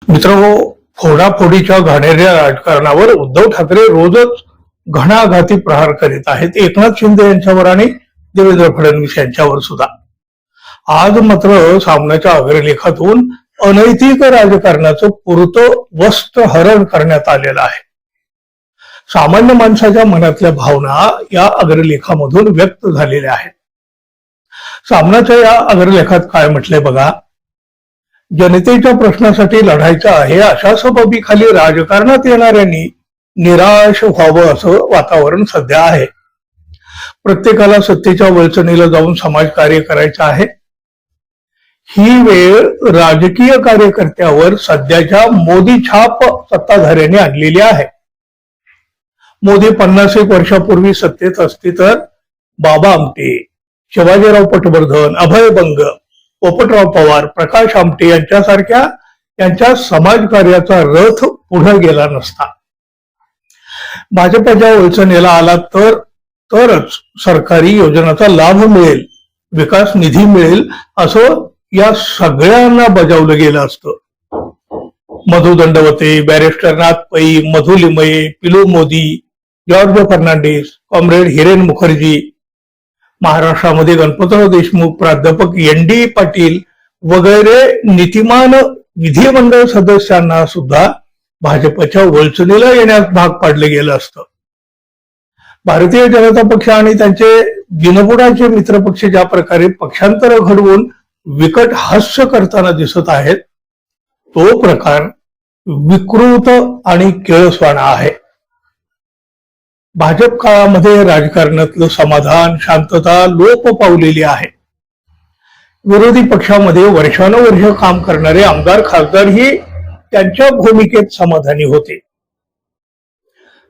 मित्रांनो, फोडाफोडीच्या घाणेरड्या राजकारणावर उद्धव ठाकरे रोजच घणाघाती प्रहार करीत आहेत. एकनाथ शिंदे यांच्यावर आणि देवेंद्र फडणवीस यांच्यावर सुद्धा. आज मात्र सामनाच्या अग्रलेखातून अनैतिक राजकारणाचं पुरतं वस्त्रहरण करण्यात आलेलं आहे. सामान्य माणसाच्या मनातल्या भावना या अग्रलेखामधून व्यक्त झालेल्या आहेत. सामनाच्या या अग्रलेखात काय म्हटलंय बघा. जनतेच्या प्रश्नासाठी लढायचं आहे अशा सबबीखाली राजकारणात येणाऱ्यांनी निराश व्हावं असं वातावरण सध्या आहे. प्रत्येकाला सत्तेच्या वळचणीला जाऊन समाजकार्य करायचं आहे. ही वेळ राजकीय कार्यकर्त्यावर सध्याच्या मोदी छाप सत्ताधाऱ्यांनी आणलेली आहे. मोदी 50 वर्षापूर्वी सत्तेत असती तर बाबा आमटे, शिवाजीराव पटवर्धन, अभय बंग, पोपटराव पवार, प्रकाश आमटे यांच्यासारख्या त्यांच्या समाजकार्याचा रथ पुढे गेला नसता. भाजपच्या वळचणीला आला तरच सरकारी योजनांचा लाभ मिळेल, विकास निधी मिळेल असं या सगळ्यांना बजावलं गेलं असतं. मधु दंडवते, बॅरिस्टर नाथ पै, मधु लिमये, पिलू मोदी, जॉर्ज फर्नांडिस, कॉम्रेड हिरेन मुखर्जी, महाराष्ट्रामध्ये गणपतराव देशमुख, प्राध्यापक ND पाटील वगैरे नीतिमान विधिमंडळ सदस्यांना सुद्धा भाजपच्या वळचणीला येण्यास भाग पाडले गेलं असतं. भारतीय जनता पक्ष आणि त्यांचे दिनबुडाचे मित्रपक्ष ज्या प्रकारे पक्षांतर घडवून विकट हास्य करताना दिसत आहेत, तो प्रकार विकृत आणि केळसवाणा आहे. भाजप काळामध्ये राजकारणातलं समाधान, शांतता लोप पावलेली आहे. विरोधी पक्षामध्ये वर्षानुवर्ष काम करणारे आमदार खासदारही त्यांच्या भूमिकेत समाधानी होते.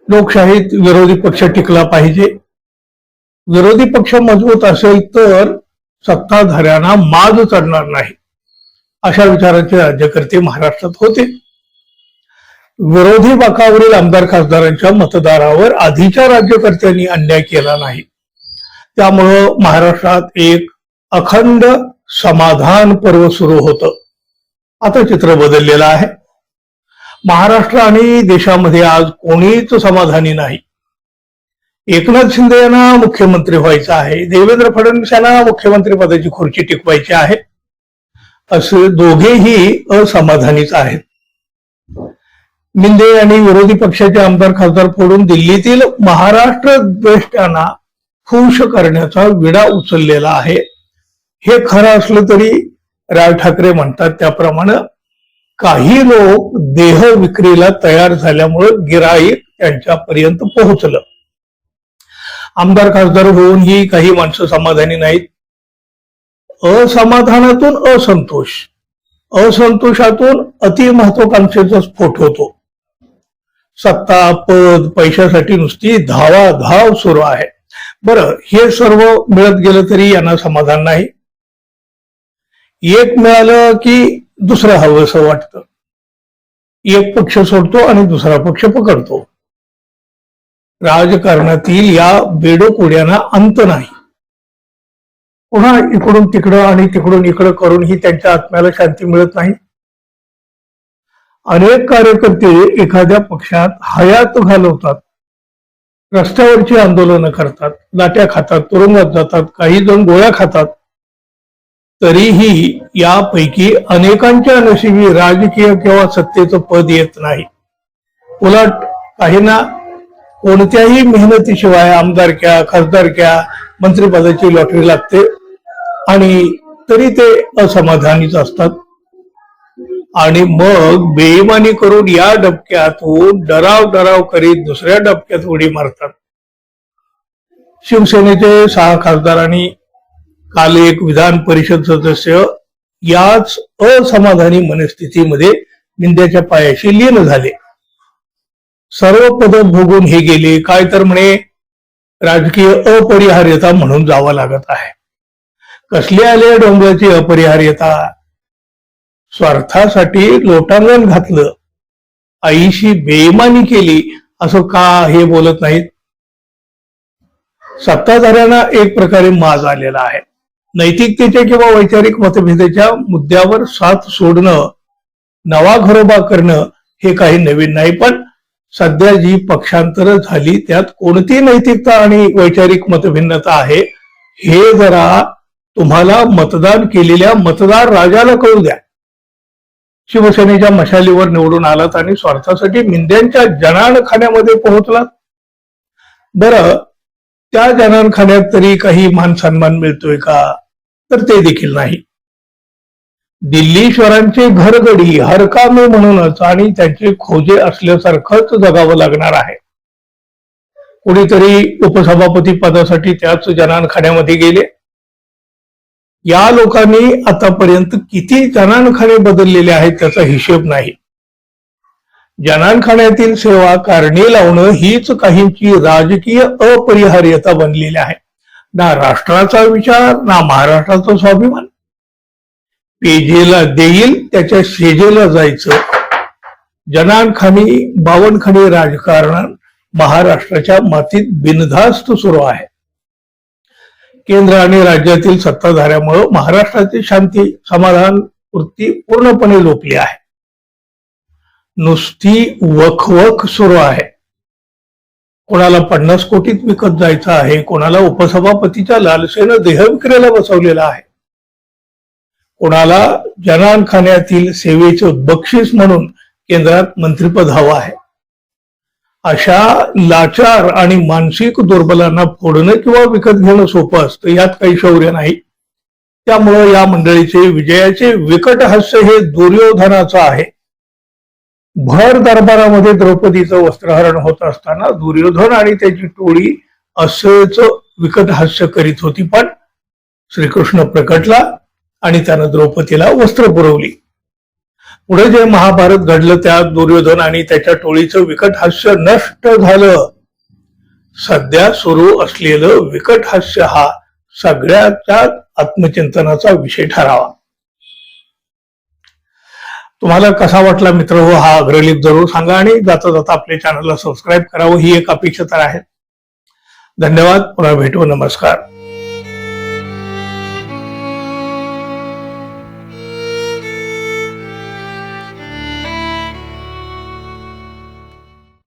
लोकशाहीत विरोधी पक्ष टिकला पाहिजे. विरोधी पक्ष मजबूत असेल तर सत्ताधाऱ्यांना माज चढणार नाही, अशा विचाराचे राज्यकर्ते महाराष्ट्रात होते. विरोधी बाकावरील आमदार खासदारांच्या मतदारावर आधीच्या राज्यकर्त्यांनी अन्याय केला नाही. त्यामुळं महाराष्ट्रात एक अखंड समाधान पर्व सुरू होतं. आता चित्र बदललेलं आहे. महाराष्ट्र आणि देशामध्ये आज कोणीच समाधानी नाही. एकनाथ शिंदे यांना मुख्यमंत्री व्हायचं आहे, देवेंद्र फडणवीस यांना मुख्यमंत्री पदाची खुर्ची टिकवायची आहे, असे दोघेही असमाधानीच आहेत. मिंदे आणि विरोधी पक्षाचे आमदार खासदार फोडून दिल्लीतील महाराष्ट्र द्वेष्ट्यांना खुश करण्याचा विडा उचललेला आहे. हे खरं असलं तरी राज ठाकरे म्हणतात त्याप्रमाणे काही लोक देह विक्रीला तयार झाल्यामुळे गिराईक त्यांच्यापर्यंत पोहोचलं. आमदार खासदार होऊनही काही माणसं समाधानी नाहीत. असमाधानातून असंतोष, असंतोषातून अतिमहत्वाकांक्षेचा स्फोट होतो. सत्ता, पद, पैशासाठी नुसती धावाधाव सुरू आहे. बरं, हे सर्व मिळत गेलं तरी यांना समाधान नाही. एक मिळालं की दुसरं हवं असं वाटतं. एक पक्ष सोडतो आणि दुसरा पक्ष पकडतो. राजकारणातील या बेडोकुड्यांना अंत नाही. पुन्हा इकडून तिकडं आणि तिकडून इकडं करूनही त्यांच्या आत्म्याला शांती मिळत नाही. अनेक कार्यकर्ते एखाद्या पक्षात हयात घालवतात, रस्त्यावरची आंदोलनं करतात, लाट्या खातात, तुरुंगात जातात, काही जण गोळ्या खातात. तरीही यापैकी अनेकांच्या नशिबी राजकीय किंवा सत्तेचं पद येत नाही. उलट काहींना कोणत्याही मेहनतीशिवाय आमदारक्या, खासदारक्या, मंत्रिपदाची लॉटरी लागते आणि तरी ते असमाधानीच असतात. आणि मग बेईमानी करून या डबक्यातून डराव करीत दुसऱ्या डबक्यात उडी मारतात. शिवसेनेचे 6 खासदारांनी काल एक विधान परिषद सदस्य याच असमाधानी मनस्थितीमध्ये मिंद्याच्या पायाशी लीन झाले. सर्व पद भोगून हे गेले. काय तर म्हणे राजकीय अपरिहार्यता म्हणून जावं लागत आहे. कसली आले डोंगराची अपरिहार्यता? स्वार्थासाठी लोटांगण घातलं, आईशी बेईमानी केली असं का हे बोलत नाहीत? सत्ताधाऱ्यांना एक प्रकारे माज आलेला आहे. नैतिकतेच्या किंवा वैचारिक मतभेदाच्या मुद्द्यावर साथ सोडणं नवा घरोबा करणं हे काही नवीन नाही, पण सध्या जी पक्षांतर झाली त्यात कोणती नैतिकता आणि वैचारिक मतभिन्नता आहे हे जरा तुम्हाला मतदान केलेल्या मतदार राजाला कळू द्या. शिवसेनेच्या मशालीवर निवडून आलात आणि स्वार्थासाठी मिंद्यांच्या जनानखान्यामध्ये पोहोचलात. बरं, त्या जनानखान्यात तरी काही मान सन्मान मिळतोय का? तर ते देखील नाही. दिल्लीश्वरांचे घरगडी हरकामे म्हणूनच आणि त्यांचे खोजे असल्यासारखंच जगावं लागणार आहे. कोणीतरी उपसभापती पदासाठी त्याच जनानखान्यामध्ये गेले. या लोकांनी आतापर्यंत किती जनानखाने बदललेले आहेत त्याचा हिशेब नाही. जनानखान्यातील सेवा कारणे लावणं हीच काहींची राजकीय अपरिहार्यता बनलेली आहे. ना राष्ट्राचा विचार, ना महाराष्ट्राचा स्वाभिमान. पेजेला देईल त्याच्या शेजेला जायचं जनानखानी बावनखानी राजकारण महाराष्ट्राच्या मातीत बिनधास्त सुरू आहे. केंद्र आणि राज्यातील सत्ताधाऱ्यामुळे महाराष्ट्राची शांती समाधान वृत्ती पूर्णपणे लोपली आहे. नुसती वखवख सुरू आहे. कोणाला 50 कोटीत विकत जायचं आहे, कोणाला उपसभापतीच्या लालसेनं देह विक्रीला बसवलेला आहे, कोणाला जनानखान्यातील सेवेचं बक्षीस म्हणून केंद्रात मंत्रिपद हवं आहे. अशा लाचार आणि मानसिक दुर्बलांना फोडणं किंवा विकत घेणं सोपं असतं, यात काही शौर्य नाही. त्यामुळं या मंडळीचे विजयाचे विकट हास्य हे दुर्योधनाचं आहे. भर दरबारामध्ये द्रौपदीचं वस्त्रहरण होत असताना दुर्योधन आणि त्याची टोळी असंच विकट हास्य करीत होती, पण श्रीकृष्ण प्रकटला आणि त्यानं द्रौपदीला वस्त्र पुरवली. पुढे जे महाभारत घडलं त्यात दुर्योधन आणि त्याच्या टोळीचं विकट हास्य नष्ट झालं. सध्या सुरू असलेलं विकट हास्य हा सगळ्याच्या आत्मचिंतनाचा विषय ठरावा. तुम्हाला कसा वाटला मित्र हो हा अग्रलेख जरूर सांगा आणि जाता जाता आपल्या चॅनलला सबस्क्राईब करावं ही एक अपेक्षा तर आहे. धन्यवाद. पुन्हा भेटू. नमस्कार.